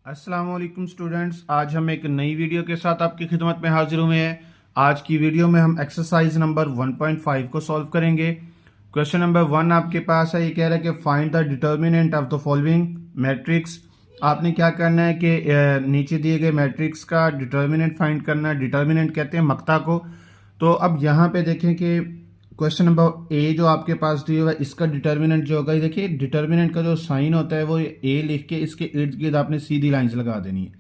अस्सलाम वालेकुम स्टूडेंट्स, आज हम एक नई वीडियो के साथ आपकी खिदमत में हाजिर हुए हैं। आज की वीडियो में हम एक्सरसाइज नंबर 1.5 को सॉल्व करेंगे। क्वेश्चन नंबर 1 आपके पास है, ये कह रहा है कि find the determinant of the following matrix. आपने क्या करना है कि नीचे दिए गए मैट्रिक्स का डिटर्मिनेंट फाइंड करना है। डिटर्मिनेंट कहते हैं मक्ता को। तो अब यहाँ पे देखें कि क्वेश्चन नंबर ए जो आपके पास दिया हुआ है, इसका डिटर्मिनेंट जो होगा, ये देखिए डिटर्मिनेंट का जो साइन होता है वो ए लिख के इसके इर्द गिर्द आपने सीधी लाइंस लगा देनी है।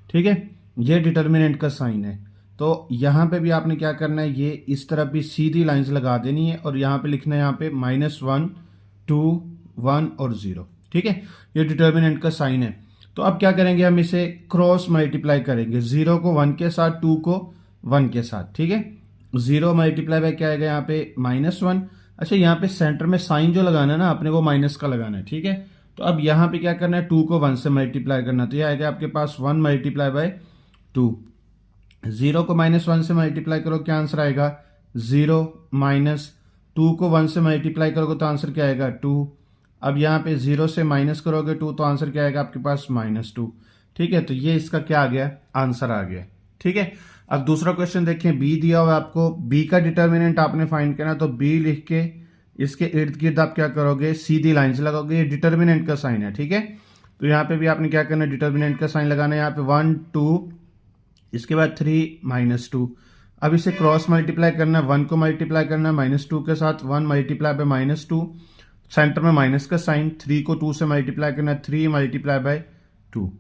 ठीक है, ये डिटर्मिनेंट का साइन है। तो यहाँ पे भी आपने क्या करना है, ये इस तरफ भी सीधी लाइंस लगा देनी है और यहाँ पे लिखना है, यहाँ पे -1 2 1 और 0। ठीक है, ये डिटर्मिनेंट का साइन है। तो अब क्या करेंगे, हम इसे क्रॉस मल्टीप्लाई करेंगे, 0 को 1 के साथ, 2 को 1 के साथ। ठीक है, 0 मल्टीप्लाई बाय क्या आएगा यहाँ पे -1। अच्छा, यहाँ पे सेंटर में साइन जो लगाना है ना, अपने को माइनस का लगाना है। ठीक है, तो अब यहाँ पे क्या करना है, 2 को 1 से मल्टीप्लाई करना, तो ये आएगा आपके पास 1 मल्टीप्लाई बाय 2। 0 को -1 से मल्टीप्लाई करो, क्या आंसर आएगा 0 माइनस 2 को 1 से मल्टीप्लाई करोगे तो आंसर क्या आएगा 2। अब यहाँ पे 0 से माइनस करोगे 2 तो आंसर क्या आएगा आपके पास -2। ठीक है, तो ये इसका क्या आ गया, आंसर आ गया। ठीक है, अब दूसरा क्वेश्चन देखें, बी दिया हुआ है आपको, बी का डिटर्मिनेंट आपने फाइंड करना। तो बी लिख के इसके इर्द गिर्द आप क्या करोगे, सीधी लाइंस लगाओगे। ये डिटर्मिनेंट का साइन है। ठीक है, तो यहाँ पे भी आपने क्या करना है, डिटर्मिनेंट का साइन लगाना है। यहाँ पे 1 2, इसके बाद 3 -2। अब इसे क्रॉस मल्टीप्लाई करना है, 1 को मल्टीप्लाई करना है -2 के साथ, 1 मल्टीप्लाई बाय -2, सेंटर में माइनस का साइन। 3 को 2 से मल्टीप्लाई करना है, 3 मल्टीप्लाई बाय 2।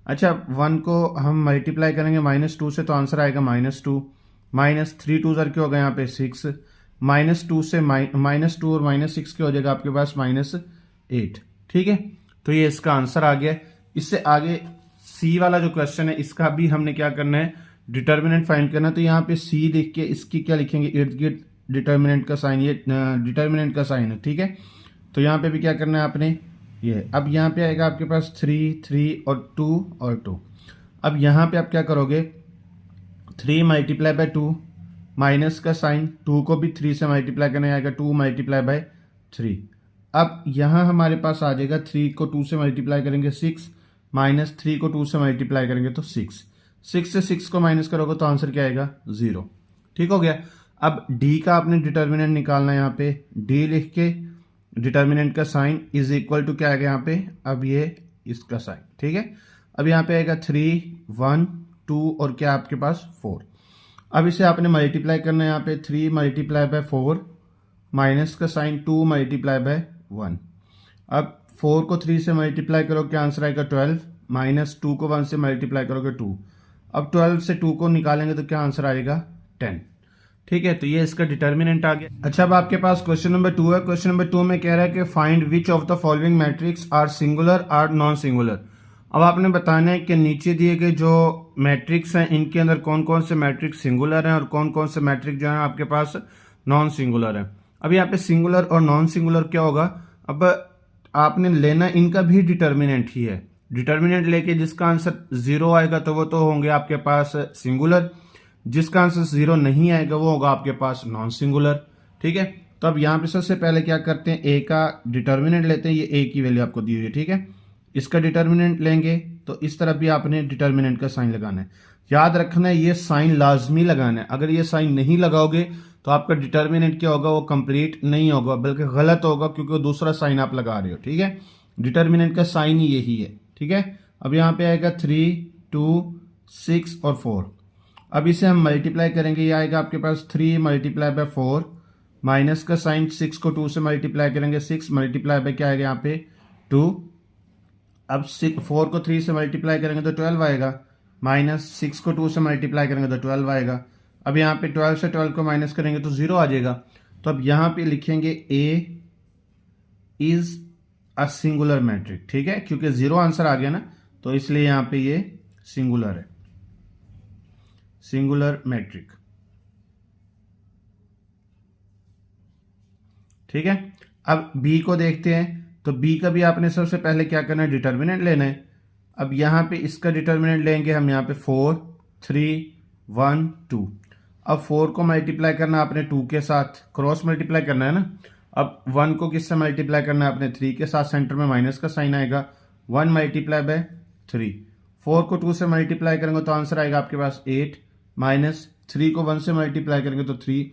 अच्छा, 1 को हम मल्टीप्लाई करेंगे -2 से तो आंसर आएगा -2। -3 2 क्या होगा यहाँ पे 6, -2 से -2 और -6 क्या हो जाएगा आपके पास -8। ठीक है, तो ये इसका आंसर आ गया। इससे आगे सी वाला जो क्वेश्चन है, इसका भी हमने क्या करना है, डिटर्मिनेंट फाइंड करना है। तो यहाँ पे सी लिख के इसकी क्या लिखेंगे, इर्द गिर्द डिटर्मिनेंट का साइन, ये डिटर्मिनेंट का साइन है। ठीक है, तो यहाँ पे भी क्या करना है आपने, ये अब यहाँ पे आएगा आपके पास 3 3 और 2 और 2। अब यहाँ पे आप क्या करोगे, 3 मल्टीप्लाई बाय 2, माइनस का साइन, 2 को भी 3 से मल्टीप्लाई करना आएगा, 2 मल्टीप्लाई बाय 3। अब यहाँ हमारे पास आ जाएगा, 3 को 2 से मल्टीप्लाई करेंगे 6, -3 को 2 से मल्टीप्लाई करेंगे तो 6। 6 से 6 को माइनस करोगे तो आंसर क्या आएगा 0। ठीक हो गया। अब डी का आपने डिटर्मिनेंट निकालना है। यहाँ पे डी लिख के डिटर्मिनेंट का साइन इज इक्वल टू क्या आएगा यहाँ पे, अब ये इसका साइन। ठीक है, अब यहाँ पे आएगा 3 1 2 और क्या आपके पास 4। अब इसे आपने मल्टीप्लाई करना है, यहाँ पे 3 मल्टीप्लाई बाय 4, माइनस का साइन, 2 मल्टीप्लाई बाय 1। अब 4 को 3 से मल्टीप्लाई करो, क्या आंसर आएगा 12, -2 को 1 से मल्टीप्लाई करोगे 2। अब 12 से 2 को निकालेंगे तो क्या आंसर आएगा 10। ठीक है, तो ये इसका डिटर्मिनेंट आ गया। अच्छा, अब आपके पास क्वेश्चन नंबर 2 है। क्वेश्चन नंबर 2 में कह रहा है कि find which of the following matrix are singular or non singular. अब आपने बताना है कि नीचे दिए गए जो मैट्रिक्स हैं, इनके अंदर कौन कौन से मैट्रिक्स सिंगुलर हैं और कौन कौन से मैट्रिक्स जो है आपके पास नॉन सिंगुलर है। अब यहाँ पे सिंगुलर और नॉन सिंगुलर क्या होगा, अब आपने लेना इनका भी डिटर्मिनेंट ही है। डिटर्मिनेंट लेके जिसका आंसर 0 आएगा तो वो तो होंगे आपके पास सिंगुलर, जिसका आंसर 0 नहीं आएगा वो होगा आपके पास नॉन सिंगुलर। ठीक है, तो अब यहाँ पे सबसे पहले क्या करते हैं, ए का डिटर्मिनेंट लेते हैं। ये ए की वैल्यू आपको दी हुई है। ठीक है, इसका डिटर्मिनेंट लेंगे तो इस तरफ भी आपने डिटर्मिनेंट का साइन लगाना है। याद रखना है, ये साइन लाजमी लगाना है। अगर ये साइन नहीं लगाओगे तो आपका डिटर्मिनेंट क्या होगा, वो कंप्लीट नहीं होगा बल्कि गलत होगा, क्योंकि दूसरा साइन आप लगा रहे हो। ठीक है, डिटर्मिनेंट का साइन ही यही है। ठीक है, अब यहाँ पे आएगा 3 2 6 और 4। अब इसे हम मल्टीप्लाई करेंगे, ये आएगा आपके पास 3 मल्टीप्लाई बाय 4, माइनस का साइन, 6 को 2 से मल्टीप्लाई करेंगे 6 मल्टीप्लाई बाय क्या आएगा यहाँ पे 2। अब 4 को 3 से मल्टीप्लाई करेंगे तो 12 आएगा, माइनस 6 को 2 से मल्टीप्लाई करेंगे तो 12 आएगा। अब यहाँ पे 12 से 12 को माइनस करेंगे तो 0 आ जाएगा। तो अब यहाँ पे लिखेंगे ए इज अ सिंगुलर मैट्रिक। ठीक है, क्योंकि 0 आंसर आ गया ना, तो इसलिए यहाँ पे ये सिंगुलर है, सिंगुलर मैट्रिक। ठीक है, अब बी को देखते हैं। तो बी का भी आपने सबसे पहले क्या करना है, डिटर्मिनेंट लेना है। अब यहाँ पे इसका डिटर्मिनेंट लेंगे हम, यहाँ पे 4 3 1 2। अब 4 को मल्टीप्लाई करना आपने 2 के साथ, क्रॉस मल्टीप्लाई करना है ना। अब 1 को किससे मल्टीप्लाई करना है आपने 3 के साथ, सेंटर में माइनस का साइन आएगा, 1 मल्टीप्लाई बाय 3। 4 को 2 से मल्टीप्लाई करेंगे तो आंसर आएगा आपके पास 8, माइनस 3 को 1 से मल्टीप्लाई करेंगे तो 3।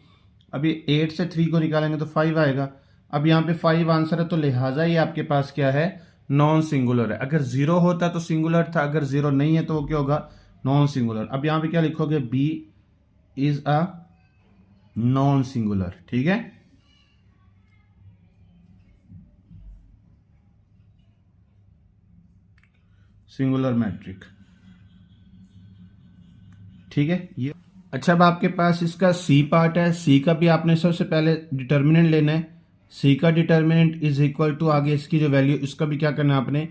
अभी 8 से 3 को निकालेंगे तो 5 आएगा। अब यहाँ पे 5 आंसर है, तो लिहाजा ये आपके पास क्या है, नॉन सिंगुलर है। अगर 0 होता तो सिंगुलर था, अगर 0 नहीं है तो वो क्या होगा, नॉन सिंगुलर। अब यहाँ पे क्या लिखोगे, B is a non singular. ठीक है, सिंगुलर मैट्रिक। ठीक है ये। अच्छा, अब आपके पास इसका सी पार्ट है। सी का भी आपने सबसे पहले डिटर्मिनेंट लेना है। सी का डिटर्मिनेंट इज इक्वल टू, आगे इसकी जो वैल्यू, इसका भी क्या करना है आपने,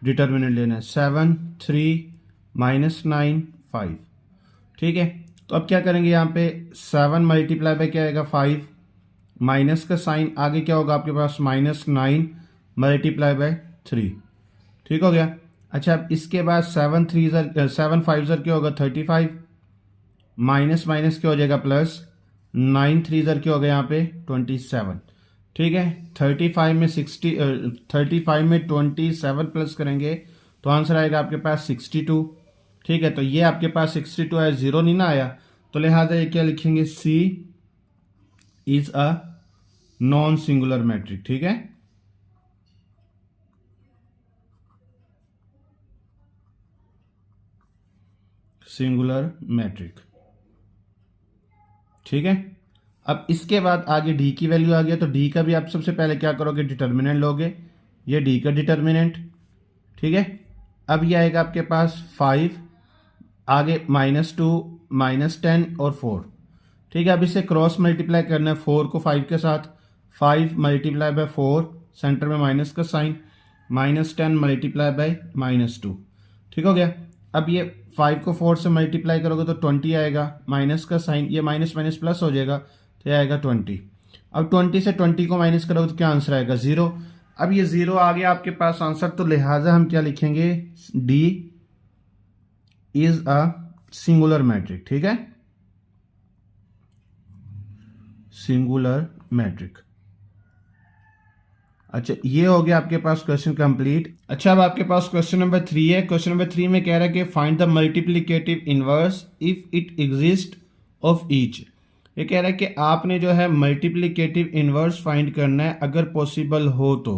डिटर्मिनेंट लेना है। 7, 3, -9, 5। ठीक है, तो अब क्या करेंगे, यहाँ पे 7 मल्टीप्लाई बाय क्या आएगा, 5, माइनस का साइन, आगे क्या होगा आपके पास, -9 मल्टीप्लाई बाय 3। ठीक हो गया। अच्छा, अब इसके बाद 7 5 क्या होगा, 35, माइनस माइनस क्या हो जाएगा, प्लस 9 3 क्या हो गया यहाँ पे, 27। ठीक है, 35 में 27 प्लस करेंगे तो आंसर आएगा आपके पास 62। ठीक है, तो ये आपके पास 62 है, 0 नहीं ना आया, तो लिहाजा ये क्या लिखेंगे, C is a non singular matrix. ठीक है, सिंगुलर मैट्रिक। ठीक है, अब इसके बाद आगे डी की वैल्यू आ गया, तो डी का भी आप सबसे पहले क्या करोगे, डिटर्मिनेंट लोगे। ये डी का डिटर्मिनेंट। ठीक है, अब ये आएगा आपके पास 5, आगे -2, -10 और 4। ठीक है, अब इसे क्रॉस मल्टीप्लाई करना है 4 को 5 के साथ। 5 मल्टीप्लाई बाय 4, सेंटर में माइनस का साइन, -10 मल्टीप्लाई बाय -2। ठीक हो गया। अब ये 5 को 4 से मल्टीप्लाई करोगे तो 20 आएगा, माइनस का साइन, ये माइनस माइनस प्लस हो जाएगा, तो ये आएगा 20। अब 20 से 20 को माइनस करोगे तो क्या आंसर आएगा, 0। अब ये 0 आ गया आपके पास आंसर, तो लिहाजा हम क्या लिखेंगे, D is a singular matrix. ठीक है, सिंगुलर मैट्रिक। अच्छा, ये हो गया आपके पास क्वेश्चन कंप्लीट। अच्छा, अब आपके पास क्वेश्चन नंबर 3 है। क्वेश्चन नंबर 3 में कह रहा है कि find the multiplicative inverse if it exist of each. ये कह रहा है कि आपने जो है मल्टीप्लिकेटिव इनवर्स फाइंड करना है अगर पॉसिबल हो तो।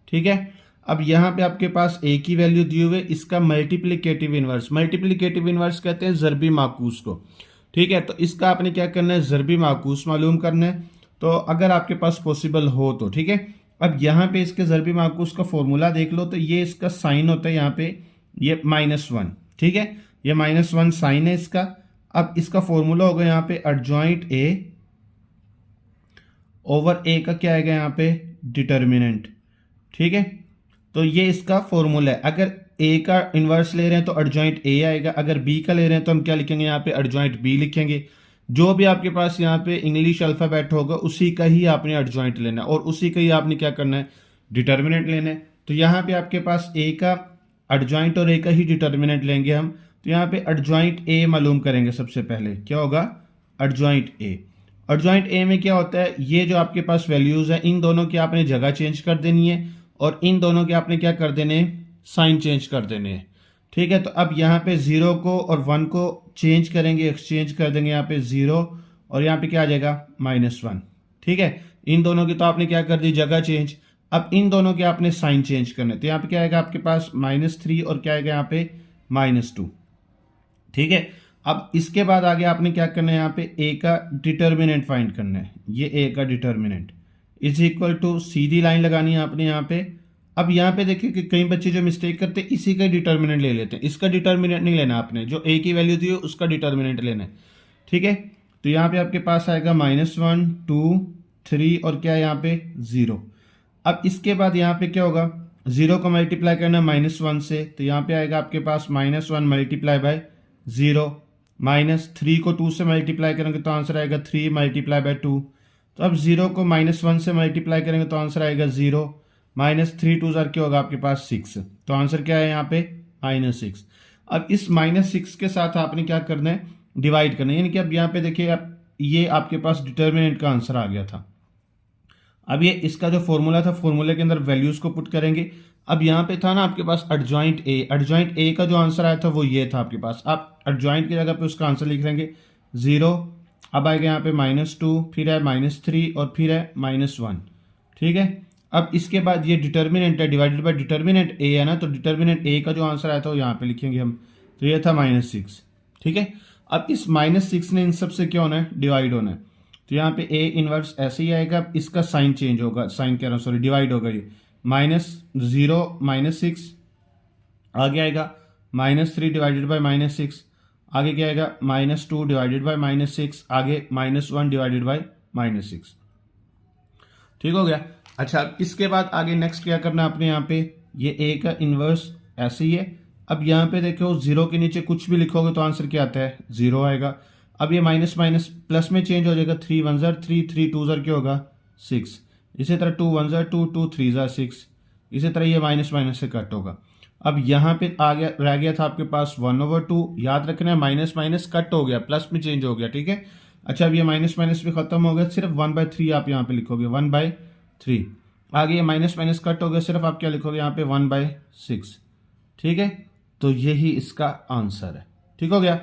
ठीक है, अब यहाँ पे आपके पास ए की वैल्यू दी हुई है, इसका मल्टीप्लिकेटिव इनवर्स, मल्टीप्लिकेटिव इनवर्स कहते हैं ज़रबी माकूस को। ठीक है, तो इसका आपने क्या करना है, ज़रबी माकूस मालूम करना है, तो अगर आपके पास पॉसिबल हो तो। ठीक है, अब यहाँ पे इसके ज़रबी माकूस का फॉर्मूला देख लो, तो ये इसका साइन होता है यहाँ पे, ये -1। ठीक है, ये -1 साइन है इसका। अब इसका फॉर्मूला होगा यहाँ पे एडजॉइंट ए ओवर ए का क्या आएगा यहाँ पे, डिटर्मिनेंट। ठीक है, तो ये इसका फॉर्मूला है। अगर ए का इन्वर्स ले रहे हैं तो एडजॉइंट ए आएगा, अगर बी का ले रहे हैं तो हम क्या लिखेंगे यहाँ पे, एडजॉइंट बी लिखेंगे। जो भी आपके पास यहाँ पे इंग्लिश अल्फ़ाबेट होगा उसी का ही आपने एडजॉइंट लेना है और उसी का ही आपने क्या करना है, डिटर्मिनेंट लेना है। तो यहाँ पे आपके पास ए का एडजॉइंट और ए का ही डिटर्मिनेंट लेंगे हम। तो यहाँ पे एडजॉइंट ए मालूम करेंगे सबसे पहले, क्या होगा, एडजॉइंट ए। एडजॉइंट ए में क्या होता है, ये जो आपके पास वैल्यूज़ है इन दोनों की आपने जगह चेंज कर देनी है और इन दोनों के आपने क्या कर देने हैं, साइन चेंज कर देने हैं। ठीक है, तो अब यहाँ पे 0 को और 1 को चेंज करेंगे, एक्सचेंज कर देंगे, यहाँ पे 0 और यहाँ पे क्या आ जाएगा, -1। ठीक है, इन दोनों की तो आपने क्या कर दी, जगह चेंज। अब इन दोनों के आपने साइन चेंज करने, तो यहाँ पे क्या आएगा आपके पास -3 और क्या आएगा यहाँ पे -2। ठीक है, अब इसके बाद आगे आपने क्या करना है, यहाँ पे ए का डिटर्मिनेंट फाइंड करना है। ये ए का डिटर्मिनेंट इज इक्वल टू, सीधी लाइन लगानी है आपने यहाँ पे। अब यहाँ पे देखिए कि कई बच्चे जो मिस्टेक करते हैं इसी का डिटर्मिनेंट ले लेते हैं, इसका डिटर्मिनेंट नहीं लेना आपने, जो ए की वैल्यू दी है उसका डिटर्मिनेंट लेना है। ठीक है, तो यहाँ पे आपके पास आएगा -1 2 3 और क्या है यहाँ पे 0। अब इसके बाद यहाँ पे क्या होगा, 0 को मल्टीप्लाई करना है -1 से, तो यहाँ पे आएगा आपके पास -1 मल्टीप्लाई बाय 0, -3 को 2 से मल्टीप्लाई करेंगे तो आंसर आएगा 3 मल्टीप्लाई बाय 2। तो अब 0 को -1 से मल्टीप्लाई करेंगे तो आंसर आएगा 0, -3 2 क्या होगा आपके पास 6, तो आंसर क्या है यहाँ पे -6। अब इस -6 के साथ आपने क्या करना है, डिवाइड करना है, यानी कि अब यहाँ पे देखिए आप, ये आपके पास डिटर्मिनेंट का आंसर आ गया था। अब ये इसका जो फॉर्मूला था, फॉर्मूले के अंदर वैल्यूज को पुट करेंगे। अब यहाँ पे था ना आपके पास एडजॉइंट ए का जो आंसर आया था वो ये था आपके पास। आप एडजॉइंट की जगह पे उसका आंसर लिख लेंगे 0। अब आएगा यहाँ पे -2, फिर है -3 और फिर है -1। ठीक है। अब इसके बाद ये डिटर्मिनेंट है, डिवाइडेड बाय डिटर्मिनेंट ए है ना, तो डिटर्मिनेंट ए का जो आंसर आया था वो यहाँ पे लिखेंगे हम। तो ये था -6। ठीक है। अब इस -6 ने इन सब से क्या होना है, डिवाइड होना है। तो यहाँ पे ए इनवर्स ऐसे ही आएगा। अब इसका साइन चेंज होगा, साइन कह रहा हूँ सॉरी, डिवाइड होगा ये। -0 -6 आगे आएगा -3 डिवाइडेड बाय -6, आगे क्या आएगा -2 डिवाइडेड बाय -6, आगे -1 डिवाइडेड बाय -6। ठीक हो गया। अच्छा, इसके बाद आगे नेक्स्ट क्या करना है आपने, यहाँ पे ये ए का इनवर्स ऐसे ही है। अब यहाँ पे देखो 0 के नीचे कुछ भी लिखोगे तो आंसर क्या आता है, 0 आएगा। अब ये माइनस माइनस प्लस में चेंज हो जाएगा, 3 1 ज़र 3, 3 2 ज़र क्या होगा 6। इसी तरह 2 1 ज़र 2, 2 3 ज़र 6। इसी तरह ये माइनस माइनस से कट होगा। अब यहाँ पे आ गया, रह गया था आपके पास 1/2। याद रखना है माइनस माइनस कट हो गया, प्लस में चेंज हो गया। ठीक है। अच्छा, अब ये माइनस माइनस भी खत्म हो गया, सिर्फ 1/3 आप यहाँ पे लिखोगे, 1/3। आगे ये माइनस माइनस कट हो गया, सिर्फ आप क्या लिखोगे यहाँ पे 1/6। ठीक है। तो यही इसका आंसर है। ठीक हो गया।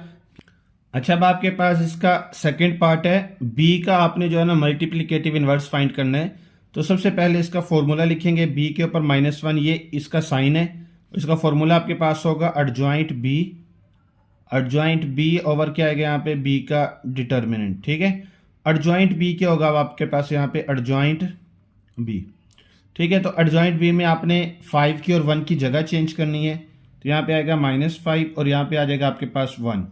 अच्छा, अब आपके पास इसका सेकंड पार्ट है। बी का आपने जो है ना मल्टीप्लिकेटिव इनवर्स फाइंड करना है। तो सबसे पहले इसका फॉर्मूला लिखेंगे, बी के ऊपर -1, ये इसका साइन है। इसका फॉर्मूला आपके पास होगा एडजॉइंट बी ओवर क्या आएगा यहाँ पे, बी का डिटर्मिनेंट। ठीक है। एडजॉइंट बी क्या होगा, अब आपके पास यहाँ पे एडजॉइंट बी। ठीक है। तो एडजॉइंट बी में आपने 5 की और 1 की जगह चेंज करनी है। तो यहाँ पे आएगा -5 और यहाँ पे आ जाएगा आपके पास 1।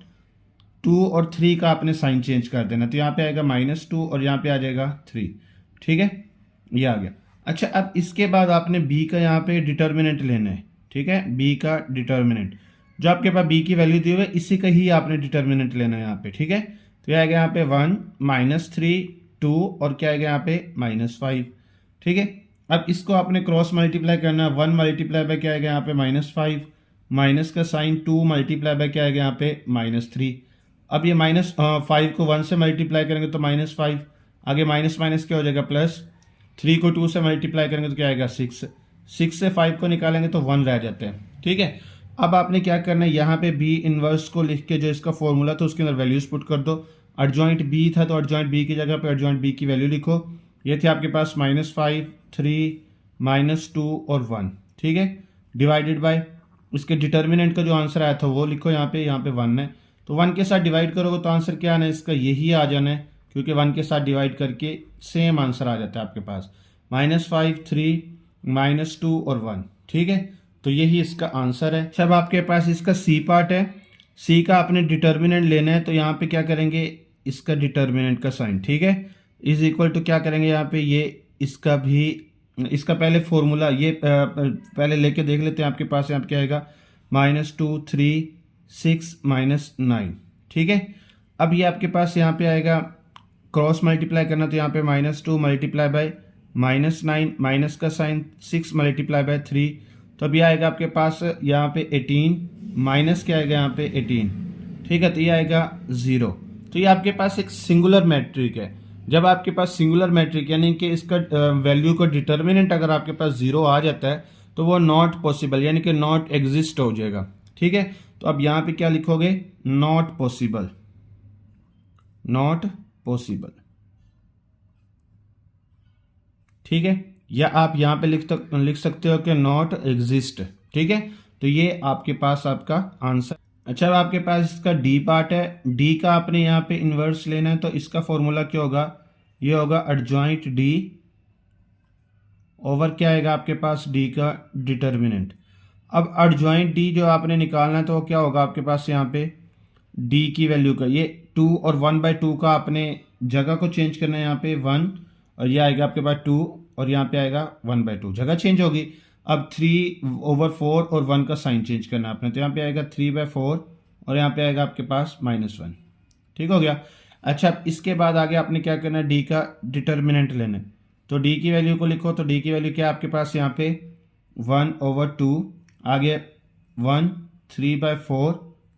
2 और 3 का आपने साइन चेंज कर देना, तो यहाँ पे आएगा -2 और यहाँ पे आ जाएगा 3। ठीक है, ये आ गया। अच्छा, अब इसके बाद आपने b का यहाँ पे डिटर्मिनेंट लेना है। ठीक है, b का डिटर्मिनेंट जो आपके पास b की वैल्यू दी हुई है, इसी का ही आपने डिटर्मिनेंट लेना है यहाँ पे। ठीक है। तो यह आएगा यहाँ पे 1 -3 2 और क्या आएगा यहाँ पे -5। ठीक है। अब इसको आपने क्रॉस मल्टीप्लाई करना है। 1 मल्टीप्लाई बाय क्या आएगा यहाँ पे -5, माइनस का साइन 2 मल्टीप्लाई बाय क्या आएगा यहाँ पे -3। अब ये -5 को 1 से मल्टीप्लाई करेंगे तो -5, आगे माइनस माइनस क्या हो जाएगा प्लस, 3 को 2 से मल्टीप्लाई करेंगे तो क्या आएगा 6, 6 से 5 को निकालेंगे तो 1 रह जाते हैं। ठीक है। अब आपने क्या करना है, यहाँ पे बी इनवर्स को लिख के जो इसका फॉर्मूला था उसके अंदर वैल्यूज पुट कर दो। एडजॉइंट बी था तो एडजॉइंट बी की जगह पे एडजॉइंट बी की वैल्यू लिखो। ये थे आपके पास -5 3 -2 और 1। ठीक है। डिवाइडेड बाय इसके डिटर्मिनेंट का जो आंसर आया था वो लिखो यहाँ पे 1 है। तो 1 के साथ डिवाइड करोगे तो आंसर क्या आना है, इसका यही आ जाना है, क्योंकि 1 के साथ डिवाइड करके सेम आंसर आ जाता है आपके पास, -5 3 -2 और 1। ठीक है। तो यही इसका आंसर है। सब आपके पास इसका सी पार्ट है। सी का आपने डिटर्मिनेंट लेना है, तो यहाँ पे क्या करेंगे, इसका डिटर्मिनेंट का साइन, ठीक है, इज इक्वल टू क्या करेंगे यहाँ पे, ये इसका भी, इसका पहले फॉर्मूला ये पहले लेके देख लेते हैं। आपके पास यहाँ पे क्या आएगा, -2 3 6 -9। ठीक है। अब ये आपके पास यहाँ पे आएगा क्रॉस मल्टीप्लाई करना, तो यहाँ पे -2 मल्टीप्लाई बाय -9 माइनस का साइन 6 मल्टीप्लाई बाय 3, तो अब ये आएगा आपके पास यहाँ पे 18 माइनस क्या आएगा यहाँ पे 18। ठीक है। तो ये आएगा 0। तो ये आपके पास एक सिंगुलर मैट्रिक है। जब आपके पास सिंगुलर मैट्रिक यानी कि इसका वैल्यू का डिटर्मिनेंट अगर आपके पास 0 आ जाता है तो वो नॉट पॉसिबल यानी कि नॉट एग्जिस्ट हो जाएगा। ठीक है। तो अब यहाँ पे क्या लिखोगे, नॉट पॉसिबल, नॉट पॉसिबल। ठीक है। या आप यहाँ पे लिख सकते हो कि नॉट एग्जिस्ट। ठीक है। तो ये आपके पास आपका आंसर। अच्छा, अब आपके पास इसका डी पार्ट है। डी का आपने यहाँ पे इन्वर्स लेना है, तो इसका फॉर्मूला क्या होगा, ये होगा एडजॉइंट डी ओवर क्या आएगा आपके पास, डी का डिटर्मिनेंट। अब एडजॉइंट डी जो आपने निकालना है तो वो क्या होगा आपके पास, यहाँ पे डी की वैल्यू का ये 2 और 1/2 का आपने जगह को चेंज करना है, यहाँ पे 1 और ये आएगा आपके पास 2 और यहाँ पे आएगा 1/2, जगह चेंज होगी। अब 3/4 और 1 का साइन चेंज करना है आपने, तो यहाँ पे आएगा 3/4 और यहाँ पे आएगा आपके पास -1। ठीक हो गया। अच्छा, इसके बाद आगे आपने क्या करना है, डी का डिटर्मिनेंट लेना है, तो डी की वैल्यू को लिखो। तो डी की वैल्यू क्या है आपके पास, यहाँ पे 1/2, आगे 1 3/4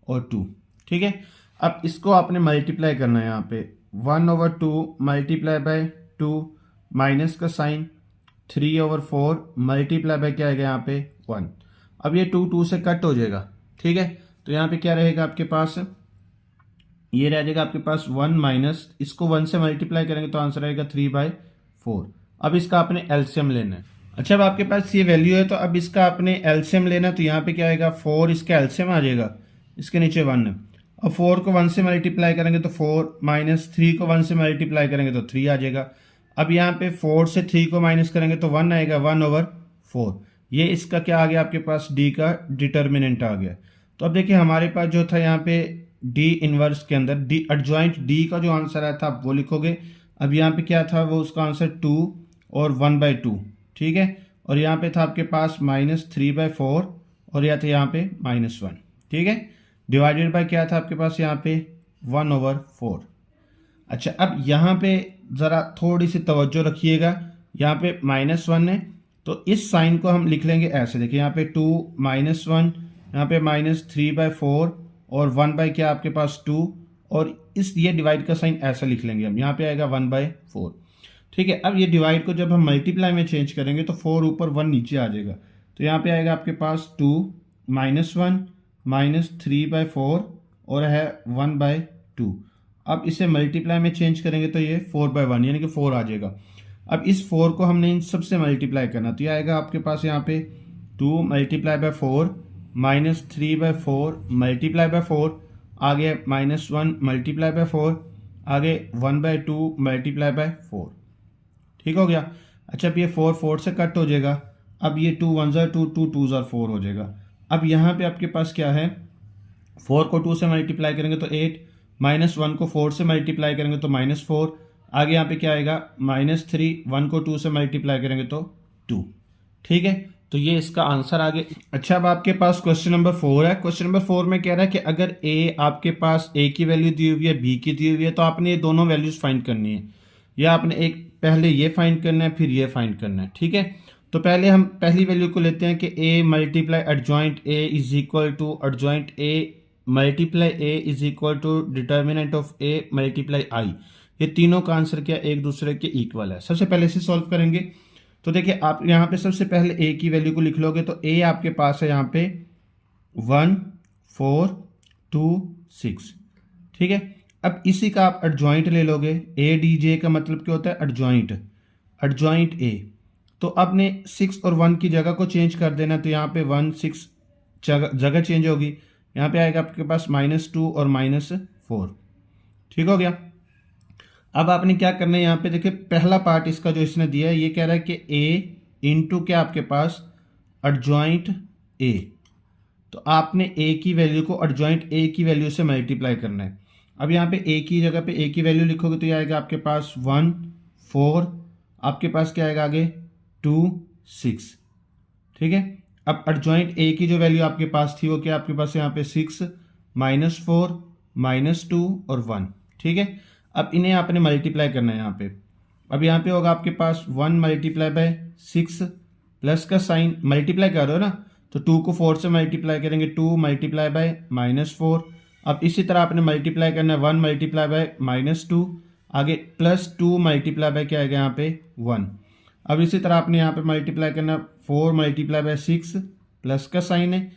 और 2। ठीक है। अब इसको आपने मल्टीप्लाई करना है, यहाँ पे 1/2 मल्टीप्लाई बाय 2 माइनस का साइन 3/4 मल्टीप्लाई बाय क्या आएगा यहाँ पे 1। अब ये 2 से कट हो जाएगा, ठीक है। तो यहाँ पे क्या रहेगा आपके पास, ये रह जाएगा आपके पास 1 माइनस, इसको 1 से मल्टीप्लाई करेंगे तो आंसर आएगा 3/4। अब इसका आपने एलसीएम लेना है। अच्छा, अब आपके पास ये वैल्यू है तो अब इसका आपने एलसीएम लेना है, तो यहाँ पे क्या आएगा 4, इसका एलसीएम आ जाएगा, इसके नीचे 1 है। अब 4 को 1 से मल्टीप्लाई करेंगे तो 4 माइनस 3 को 1 से मल्टीप्लाई करेंगे तो 3 आ जाएगा। अब यहाँ पे 4 से 3 को माइनस करेंगे तो 1 आएगा, 1/4। ये इसका क्या आ गया आपके पास, डी का डिटर्मिनेंट आ गया। तो अब देखिए हमारे पास जो था यहाँ पे डी इनवर्स के अंदर डी एडजॉइंट डी का जो आंसर आया था आप वो लिखोगे। अब यहाँ पे क्या था, वो उसका आंसर 2 और 1/2, ठीक है। और यहाँ पे था आपके पास -3/4 और या था यहाँ पे -1, ठीक है। डिवाइडेड बाय क्या था आपके पास यहाँ पे 1/4। अच्छा, अब यहाँ पे ज़रा थोड़ी सी तवज्जो रखिएगा, यहाँ पे -1 है तो इस साइन को हम लिख लेंगे ऐसे। देखिए यहाँ पे 2 -1, यहाँ पे -3/4 और 1 बाय क्या आपके पास 2, और इस ये डिवाइड का साइन ऐसा लिख लेंगे हम, यहाँ पे आएगा 1/4, ठीक है। अब ये डिवाइड को जब हम मल्टीप्लाई में चेंज करेंगे तो 4 ऊपर 1 नीचे आ जाएगा, तो यहाँ पे आएगा आपके पास 2 -1 -3/4 और है 1/2। अब इसे मल्टीप्लाई में चेंज करेंगे तो ये 4/1 यानी कि 4 आ जाएगा। अब इस 4 को हमने इन सब से मल्टीप्लाई करना, तो ये आएगा आपके पास यहाँ पे 2 × 4 -3/4 मल्टीप्लाई बाय 4, आगे -1 मल्टीप्लाई बाय 4, आगे 1/2 मल्टीप्लाई बाय 4, ठीक हो गया। अच्छा, अब ये 4 4 से कट हो जाएगा। अब ये 2 1 2 2 2 4 हो जाएगा। अब यहाँ पे आपके पास क्या है, 4 को 2 से मल्टीप्लाई करेंगे तो 8, -1 को 4 से मल्टीप्लाई करेंगे तो -4, आगे यहाँ पे क्या आएगा -3, 1 को 2 से मल्टीप्लाई करेंगे तो 2, ठीक है। तो ये इसका आंसर आ गया। अच्छा, अब आपके पास क्वेश्चन नंबर 4 है। क्वेश्चन नंबर 4 में कह रहा है कि अगर ए आपके पास ए की वैल्यू दी हुई है, बी की दी हुई है, तो आपने ये दोनों वैल्यूज फाइंड करनी है, या आपने एक पहले ये फाइंड करना है फिर ये फाइंड करना है, ठीक है। तो पहले हम पहली वैल्यू को लेते हैं कि a multiply adjoint a is equal to adjoint a multiply a is equal to determinant of a multiply i। ये तीनों का आंसर क्या एक दूसरे के इक्वल है। सबसे पहले इसे सॉल्व करेंगे, तो देखिए आप यहाँ पे सबसे पहले a की वैल्यू को लिख लोगे, तो a आपके पास है यहाँ पे 1 4 2 6, ठीक है। अब इसी का आप एडजॉइंट ले लोगे, ए डी जे का मतलब क्या होता है, एडजॉइंट, एडजॉइंट ए। तो आपने 6 और 1 की जगह को चेंज कर देना, तो यहाँ पे 1 6 जगह चेंज होगी, यहाँ पे आएगा आपके पास -2 और -4, ठीक हो गया। अब आपने क्या करना है, यहाँ पे देखिए पहला पार्ट इसका जो इसने दिया है, ये कह रहा है कि a इंटू क्या आपके पास एडजॉइंट a, तो आपने a की वैल्यू को एडजॉइंट a की वैल्यू से मल्टीप्लाई करना है। अब यहाँ पे a की जगह पे a की वैल्यू लिखोगे तो ये आएगा आपके पास 1 4, आपके पास क्या आएगा आगे 2 6, ठीक है। अब एडजॉइंट a की जो वैल्यू आपके पास थी वो क्या आपके पास यहाँ पे 6 -4 -2 और 1, ठीक है। अब इन्हें आपने मल्टीप्लाई करना है यहाँ पे। अब यहाँ पे होगा आपके पास 1 मल्टीप्लाई बाय 6 प्लस का साइन मल्टीप्लाई कर रहे हो ना, तो 2 को 4 से मल्टीप्लाई करेंगे 2 मल्टीप्लाई बाय -4। अब इसी तरह आपने मल्टीप्लाई करना है 1 मल्टीप्लाई बाय -2, आगे +2 मल्टीप्लाई बाय क्या आएगा यहाँ पे 1। अब इसी तरह आपने यहाँ पे मल्टीप्लाई करना 4 मल्टीप्लाई बाय 6 प्लस का साइन है,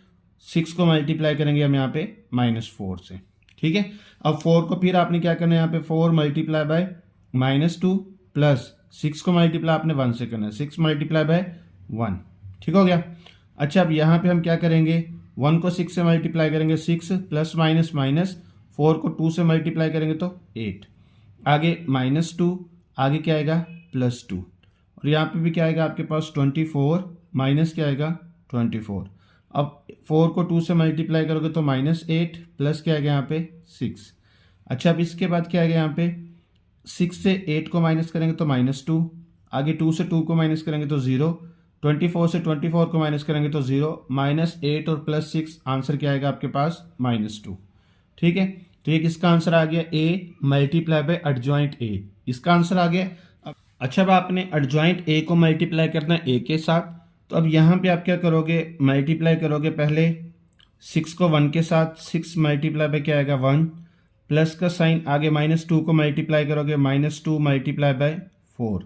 6 को मल्टीप्लाई करेंगे हम यहाँ पे -4 से, ठीक है। अब 4 को फिर आपने क्या करना है यहाँ पे 4 मल्टीप्लाई बाय -2 प्लस 6 को मल्टीप्लाई आपने 1 से करना है, 6 मल्टीप्लाई बाय 1, ठीक हो गया। अच्छा, अब यहाँ पे हम क्या करेंगे, 1 को 6 से मल्टीप्लाई करेंगे 6 प्लस माइनस 4 को 2 से मल्टीप्लाई करेंगे तो 8, आगे -2, आगे क्या आएगा +2, और यहाँ पे भी क्या आएगा आपके पास 24 माइनस क्या आएगा 24। अब 4 को 2 से मल्टीप्लाई करोगे तो -8 प्लस क्या आएगा यहाँ पे 6। अच्छा, अब इसके बाद क्या आएगा यहाँ पे 6 से 8 को माइनस करेंगे तो -2, आगे 2 से 2 को माइनस करेंगे तो 0, 24 से 24 को माइनस करेंगे तो 0, -8 और +6 आंसर क्या आएगा आपके पास -2, ठीक है। तो ये किसका आंसर आ गया, a multiply bye adjoint a, इसका आंसर आ गया। अच्छा, अब आपने एडजॉइंट a को मल्टीप्लाई करना है a के साथ, तो अब यहाँ पे आप क्या करोगे, मल्टीप्लाई करोगे पहले 6 को 1 के साथ, 6 मल्टीप्लाई बाय क्या आएगा 1 प्लस का साइन, आगे -2 को मल्टीप्लाई करोगे -2 मल्टीप्लाई बाय 4,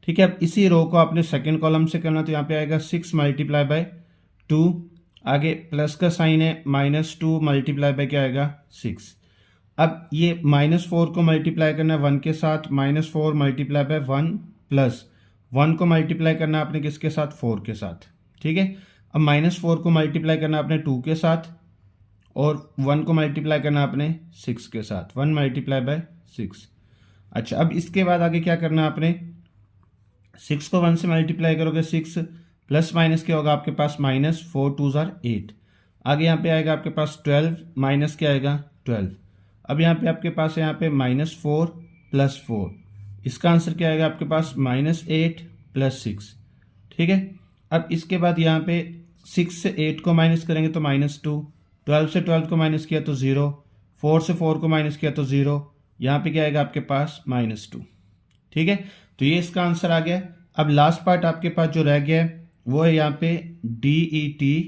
ठीक है, अब इसी रो को आपने सेकंड कॉलम से करना, तो यहाँ पे आएगा 6 मल्टीप्लाई बाय 2, आगे प्लस का साइन है, -2 मल्टीप्लाई बाय क्या आएगा 6। अब ये -4 को मल्टीप्लाई करना है 1 के साथ, -4 मल्टीप्लाई बाय 1 प्लस 1 को मल्टीप्लाई करना है आपने किसके साथ, 4 के साथ। ठीक है, अब -4 को मल्टीप्लाई करना है आपने 2 के साथ और 1 को मल्टीप्लाई करना है आपने 6 के साथ, 1 मल्टीप्लाई बाय 6। अच्छा, अब इसके बाद आगे क्या करना है आपने, 6 को 1 से मल्टीप्लाई करोगे 6 प्लस माइनस क्या होगा आपके पास, -4 2 ज़ार 8। आगे यहाँ पे आएगा आपके पास 12 माइनस क्या आएगा 12। अब यहाँ पे आपके पास है यहाँ पे -4 प्लस 4, इसका आंसर क्या आएगा आपके पास -8 प्लस 6। ठीक है, अब इसके बाद यहाँ पे 6 से 8 को माइनस करेंगे तो -2, 12 से 12 को माइनस किया तो 0, 4 से 4 को माइनस किया तो 0, यहाँ पे क्या आएगा आपके पास -2। ठीक है, तो ये इसका आंसर आ गया। अब लास्ट पार्ट आपके पास जो रह गया है वो है यहाँ पे DETAI।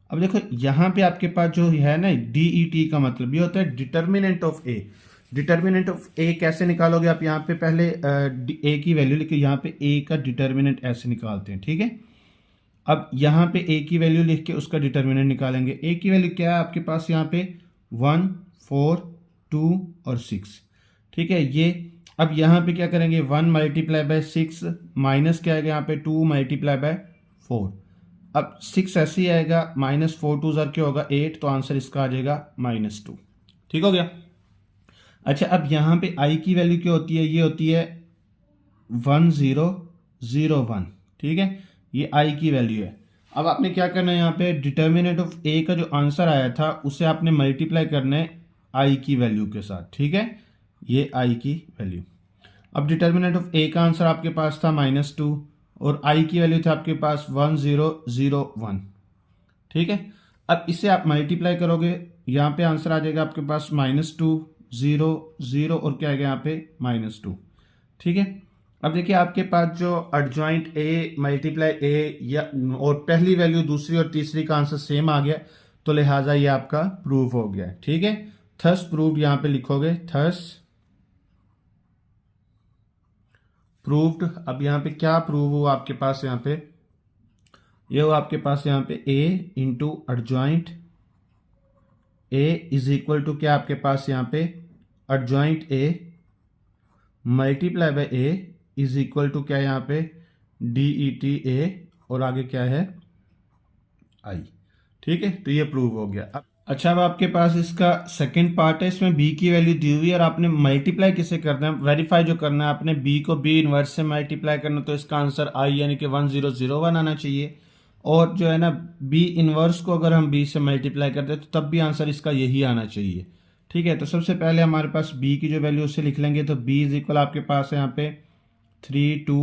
अब देखो यहाँ पे आपके पास जो है ना, DET का मतलब ये होता है determinant of A. Determinant of A कैसे निकालोगे आप, यहाँ पे पहले ए की वैल्यू लिख के यहाँ पे ए का डिटर्मिनेंट ऐसे निकालते हैं। ठीक है, अब यहाँ पे ए की वैल्यू लिख के उसका डिटर्मिनेंट निकालेंगे। ए की वैल्यू क्या है आपके पास यहाँ पे 1 4 2 और 6। ठीक है, ये अब यहाँ पे क्या करेंगे 1 मल्टीप्लाई बाय 6 माइनस क्या आएगा यहाँ पे 2 मल्टीप्लाई बाय 4। अब 6 ऐसे ही आएगा, -4 2 ज़ार क्या होगा 8, तो आंसर इसका आ जाएगा -2। ठीक हो गया। अच्छा, अब यहाँ पे आई की वैल्यू क्या होती है, ये होती है 1001। ठीक है, ये आई की वैल्यू है। अब आपने क्या करना है, यहाँ पे डिटर्मिनेंट ऑफ ए का जो आंसर आया था उसे आपने मल्टीप्लाई करना है आई की वैल्यू के साथ। ठीक है, ये आई की वैल्यू। अब डिटर्मिनेंट ऑफ ए का आंसर आपके पास था -2 और आई की वैल्यू था आपके पास 1001। ठीक है, अब इसे आप मल्टीप्लाई करोगे, यहाँ पे आंसर आ जाएगा आपके पास -2 0 0 और क्या आएगा यहाँ पे -2। ठीक है, अब देखिए आपके पास जो एडजॉइंट ए मल्टीप्लाई ए या और पहली वैल्यू दूसरी और तीसरी का आंसर सेम आ गया, तो लिहाजा ये आपका प्रूव हो गया। ठीक है, थस प्रूव्ड यहाँ पे लिखोगे, थस प्रूव्ड। अब यहाँ पे क्या प्रूव हुआ आपके पास, यहाँ पे ये हुआ आपके पास यहाँ पे a into adjoint a is equal to क्या आपके पास यहाँ पे adjoint a multiply by a is equal to क्या यहाँ पे DETA और आगे क्या है I। ठीक है, तो ये प्रूव हो गया। अब अच्छा, अब आपके पास इसका सेकंड पार्ट है, इसमें b की वैल्यू दी हुई है और आपने मल्टीप्लाई किसे करना है, वेरीफाई जो करना है आपने b को b इनवर्स से मल्टीप्लाई करना, तो इसका आंसर I यानी कि 1001 आना चाहिए। और जो है ना b इनवर्स को अगर हम b से मल्टीप्लाई करते हैं तो तब भी आंसर इसका यही आना चाहिए। ठीक है, तो सबसे पहले हमारे पास b की जो वैल्यू उससे लिख लेंगे, तो b इज इक्वल आपके पास है यहाँ पे 3 2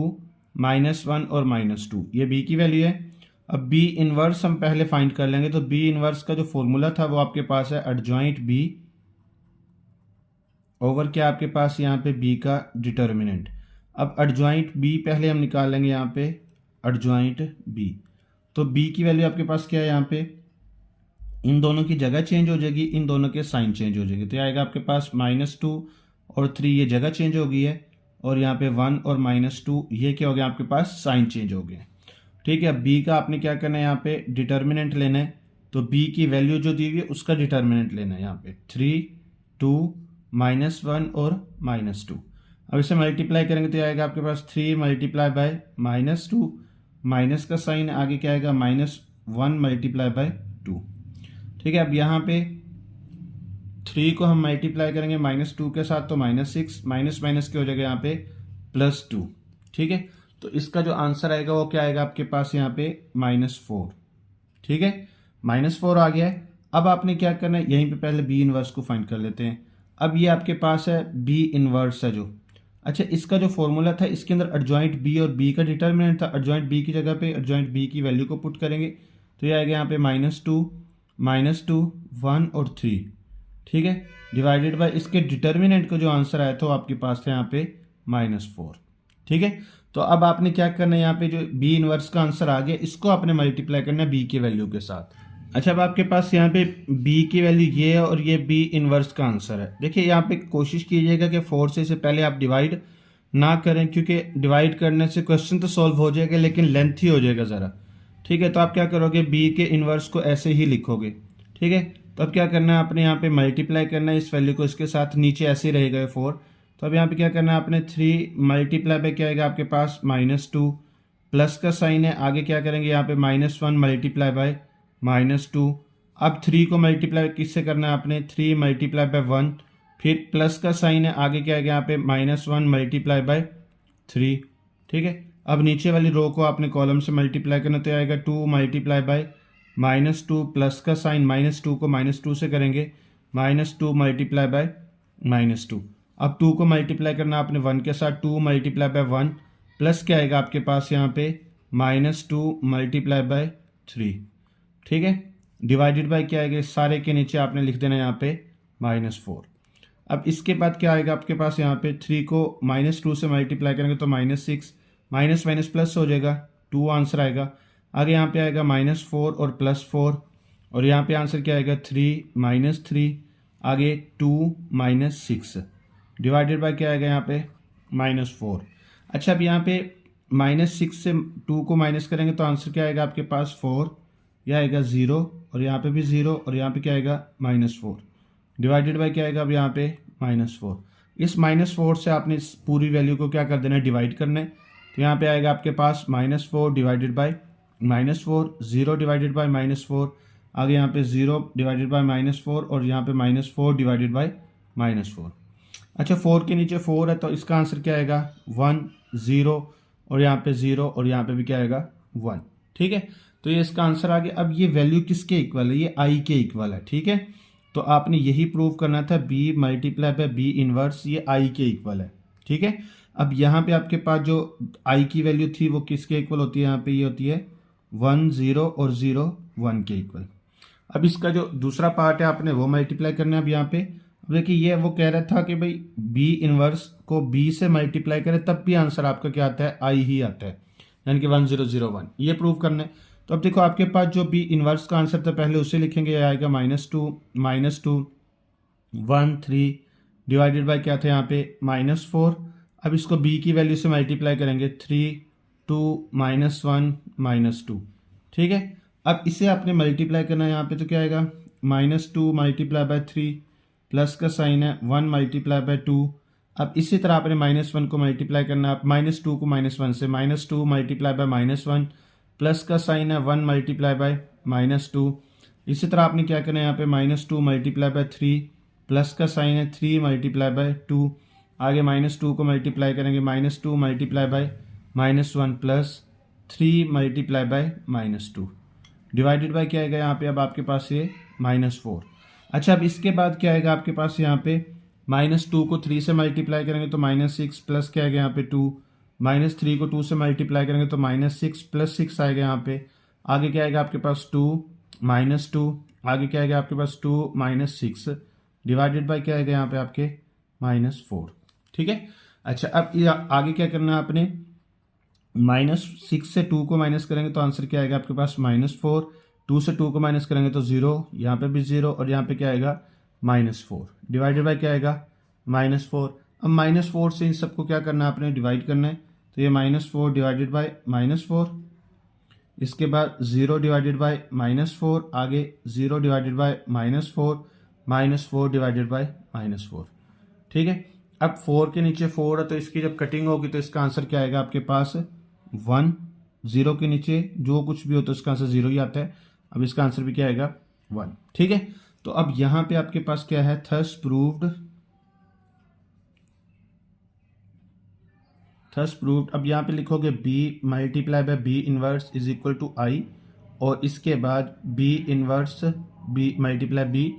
-1 और -2, ये b की वैल्यू है। अब b इनवर्स हम पहले फाइंड कर लेंगे, तो b इनवर्स का जो फॉर्मूला था वो आपके पास है एडजॉइंट b ओवर क्या आपके पास यहाँ पे b का डिटर्मिनेंट। अब एडजॉइंट b पहले हम निकाल लेंगे यहाँ पे एडजॉइंट b, तो b की वैल्यू आपके पास क्या है यहाँ पे, इन दोनों की जगह चेंज हो जाएगी, इन दोनों के साइन चेंज हो जाएगी, तो आएगा आपके पास -2 और 3 ये जगह चेंज हो गई है, और यहाँ पे 1 और -2 ये क्या हो गया आपके पास साइन चेंज हो गए। ठीक है, अब b का आपने क्या करना है यहाँ पे डिटर्मिनेंट लेना है, तो b की वैल्यू जो दी हुई है उसका डिटर्मिनेंट लेना है यहाँ पे 3 2 -1 और -2। अब इसे मल्टीप्लाई करेंगे तो आएगा आपके पास 3 मल्टीप्लाई बाय -2, माइनस का साइन आगे क्या आएगा -1 मल्टीप्लाई बाय 2। ठीक है, अब यहाँ पे 3 को हम मल्टीप्लाई करेंगे -2 के साथ, तो -6 माइनस माइनस क्या हो जाएगा यहाँ पे +2। ठीक है, तो इसका जो आंसर आएगा वो क्या आएगा आपके पास यहाँ पे -4। ठीक है, -4 आ गया है। अब आपने क्या करना है, यहीं पे पहले b इनवर्स को फाइंड कर लेते हैं। अब ये आपके पास है b इनवर्स है जो, अच्छा इसका जो फॉर्मूला था इसके अंदर एडजॉइंट b और b का डिटर्मिनेंट था, एडजॉइंट b की जगह पे एडजॉइंट b की वैल्यू को पुट करेंगे, तो ये आएगा यहाँ पे -2 1 और 3। ठीक है, डिवाइडेड बाय इसके डिटर्मिनेंट को जो आंसर आया था वो आपके पास था यहाँ पे -4। ठीक है, तो अब आपने क्या करना है, यहाँ पे जो b इनवर्स का आंसर आ गया इसको आपने मल्टीप्लाई करना है b की वैल्यू के साथ। अच्छा, अब आपके पास यहाँ पे b की वैल्यू ये है और ये b इनवर्स का आंसर है। देखिए यहाँ पे कोशिश कीजिएगा कि 4 से इसे पहले आप डिवाइड ना करें, क्योंकि डिवाइड करने से क्वेश्चन तो सॉल्व हो जाएगा लेकिन लेंथी हो जाएगा ज़रा। ठीक है, तो आप क्या करोगे, बी के इन्वर्स को ऐसे ही लिखोगे। ठीक है, तो अब क्या करना है, आपने यहाँ पे मल्टीप्लाई करना है इस वैल्यू को इसके साथ, नीचे ऐसे ही रहेगा 4। तो अब यहाँ पे क्या करना है, आपने 3 मल्टीप्लाई पे क्या आएगा आपके पास -2, प्लस का साइन है, आगे क्या करेंगे यहाँ पे -1 मल्टीप्लाई बाय -2। अब 3 को मल्टीप्लाई किससे करना है, आपने 3 मल्टीप्लाई बाय 1, फिर प्लस का साइन है, आगे क्या आएगा यहाँ पे -1 मल्टीप्लाई बाय 3। ठीक है, अब नीचे वाली रो को आपने कॉलम से मल्टीप्लाई करना, तो आएगा 2 मल्टीप्लाई बाय -2, प्लस का साइन -2 को -2 से करेंगे, -2 मल्टीप्लाई बाय -2। अब 2 को मल्टीप्लाई करना आपने 1 के साथ, 2 मल्टीप्लाई बाय 1, प्लस क्या आएगा आपके पास यहाँ पे -2 मल्टीप्लाई बाय 3। ठीक है, डिवाइडेड बाय क्या आएगा, सारे के नीचे आपने लिख देना यहाँ पे -4। अब इसके बाद क्या आएगा आपके पास, यहाँ पे 3 को -2 से मल्टीप्लाई करेंगे तो -6, माइनस माइनस प्लस हो जाएगा, 2 आंसर आएगा। आगे यहाँ पे आएगा -4 और +4, और यहाँ पे आंसर क्या आएगा 3 -3, आगे 2 -6 डिवाइडेड बाय क्या आएगा यहाँ पे -4। अच्छा, अब यहाँ पे -6 से 2 को माइनस करेंगे तो आंसर क्या आएगा आपके पास 4, यह आएगा 0, और यहाँ पे भी 0, और यहाँ पे क्या आएगा -4 डिवाइडेड बाय क्या आएगा अब यहाँ पे -4। इस -4 से आपने इस पूरी वैल्यू को क्या कर देना है, डिवाइड करना है। तो यहाँ पे आएगा आपके पास -4 डिवाइडेड बाय -4, 0 डिवाइडेड बाय -4, आगे यहाँ पे 0 डिवाइडेड बाय -4, और यहाँ पे -4 डिवाइडेड बाय -4। अच्छा, 4 के नीचे 4 है तो इसका आंसर क्या आएगा 1 0, और यहाँ पे 0, और यहाँ पे भी क्या आएगा 1। ठीक है, तो ये इसका आंसर आ गया। अब ये वैल्यू किसके इक्वल है, ये आई के इक्वल है। ठीक है, तो आपने यही प्रूव करना था, b multiply by b inverse ये i के इक्वल है। ठीक है, अब यहाँ पे आपके पास जो i की वैल्यू थी वो किसके इक्वल होती है, यहाँ पे ये होती है 1 0 और 0 1 के इक्वल। अब इसका जो दूसरा पार्ट है आपने वो मल्टीप्लाई करना है। अब यहाँ पे अब देखिए, ये वो कह रहा था कि भाई b इनवर्स को b से मल्टीप्लाई करें तब भी आंसर आपका क्या आता है, i ही आता है, यानी कि 1 0 0 1, ये प्रूव करना है। तो अब देखो आपके पास जो b इनवर्स का आंसर था पहले उसे लिखेंगे, ये आएगा -2 1 3 डिवाइडेड बाय क्या था यहाँ पे -4। अब इसको b की वैल्यू से मल्टीप्लाई करेंगे, 3 2 -1 -2। ठीक है, अब इसे आपने मल्टीप्लाई करना है यहाँ पे, तो क्या आएगा -2 मल्टीप्लाई बाय 3, प्लस का साइन है 1 मल्टीप्लाई बाय 2। अब इसी तरह आपने -1 को मल्टीप्लाई करना है, आप -2 को -1 से, -2 मल्टीप्लाई बाय -1, प्लस का साइन है 1 मल्टीप्लाई बाय -2। इसी तरह आपने क्या करना है, यहाँ पे -2 मल्टीप्लाई बाय 3, प्लस का साइन है 3 मल्टीप्लाई बाय 2, आगे -2 को मल्टीप्लाई करेंगे, -2 multiply by -1 plus 3 multiply by -2 divided by क्या आएगा यहाँ पे, अब आपके पास ये -4। अच्छा, अब इसके बाद क्या आएगा आपके पास, यहाँ पे -2 को 3 से मल्टीप्लाई करेंगे तो -6, प्लस क्या आएगा यहाँ पे 2, -3 को 2 से मल्टीप्लाई करेंगे तो -6 प्लस 6 आएगा यहाँ पे, आगे क्या आएगा आपके पास 2 -2, आगे क्या आएगा आपके पास 2 -6 डिवाइडेड बाय क्या आएगा यहाँ पे आपके -4। ठीक है, अच्छा, अब आगे क्या करना है आपने, -6 से 2 को माइनस करेंगे तो आंसर क्या आएगा आपके पास -4, 2 से 2 को माइनस करेंगे तो 0, यहाँ पे भी 0, और यहाँ पे क्या आएगा -4 डिवाइडेड बाय क्या आएगा -4। अब -4 से इन सबको क्या करना है आपने, डिवाइड करना है। तो ये -4 डिवाइडेड बाय -4, इसके बाद 0 डिवाइडेड बाय -4, आगे 0 डिवाइडेड बाय -4, -4 डिवाइडेड बाय -4। ठीक है, अब 4 के नीचे 4 है तो इसकी जब कटिंग होगी तो इसका आंसर क्या आएगा आपके पास 1, 0 के नीचे जो कुछ भी होता है उसका आंसर 0 ही आता है। अब इसका आंसर भी क्या आएगा 1। ठीक है, तो अब यहां पे आपके पास क्या है, थस प्रूव्ड। अब यहाँ पे लिखोगे b multiply by b inverse is equal to i, और इसके बाद b inverse b multiply b,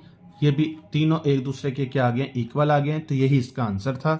ये भी तीनों एक दूसरे के क्या आ गए, इक्वल आ गए हैं। तो यही इसका आंसर था।